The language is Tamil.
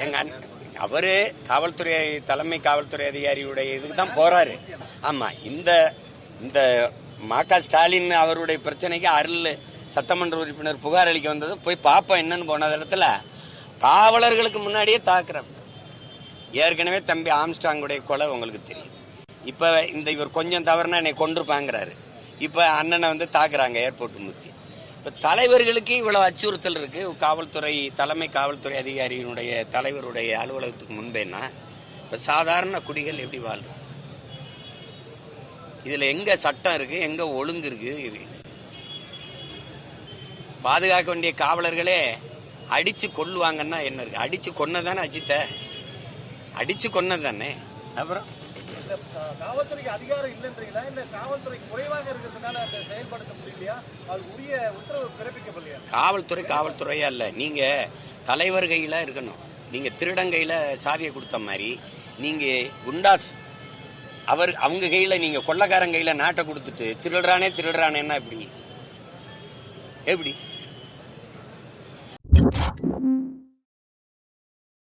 எங்க அவரு காவல்துறை தலைமை காவல்துறை அதிகாரியுடைய இதுக்கு தான் போறாரு. ஆமா, இந்த இந்த ம.க. ஸ்டாலின் அவருடைய பிரச்சனைக்கு அருள் சட்டமன்ற உறுப்பினர் புகார் அளிக்க வந்தது போய் பாப்போம் என்னன்னு போன இடத்துல காவலர்களுக்கு முன்னாடியே தாக்குறாங்க. ஏற்கனவே தம்பி ஆம்ஸ்டாங்குடைய கொலை உங்களுக்கு தெரியும். இப்ப இந்த இவர் கொஞ்சம் தவறுனா என்னை கொண்டிருப்பாங்கிறாரு. இப்ப அண்ணனை தாக்குறாங்க ஏர்போர்ட் முத்தி. இப்ப தலைவர்களுக்கு இவ்வளவு அச்சுறுத்தல் இருக்கு. காவல்துறை தலைமை காவல்துறை அதிகாரியினுடைய தலைவருடைய அலுவலகத்துக்கு முன்பேன்னா இப்ப சாதாரண குடிகள் எப்படி வாழ்றோம்? இதுல எங்க சட்டம் இருக்கு, எங்க ஒழுங்கு இருக்கு? இது பாதுகாக்க வேண்டிய காவலர்களே அடிச்சு கொல்லுவாங்கன்னா என்ன இருக்கு? அடிச்சு கொன்னதானே அஜித்த, அடிச்சு கொன்னதானே. அப்புறம் காவல்துறைக்கு அதிகாரம் இல்லைன்றீங்களா, இல்ல காவல்துறை குறைவாக இருக்கிறதுனால அதை செயல்படுத்த முடியலையா, அது உரிய உத்தரவு பிறப்பிக்கப்படலையா? காவல்துறையா இல்ல, நீங்க தலைவர் கையில இருக்கணும். நீங்க திருடங்கையில சாவியை கொடுத்த மாதிரி நீங்க குண்டாஸ் அவங்க கையில, நீங்க கொள்ளக்காரன் கையில நாட்டை கொடுத்துட்டு திருடுறானேன்னா எப்படி?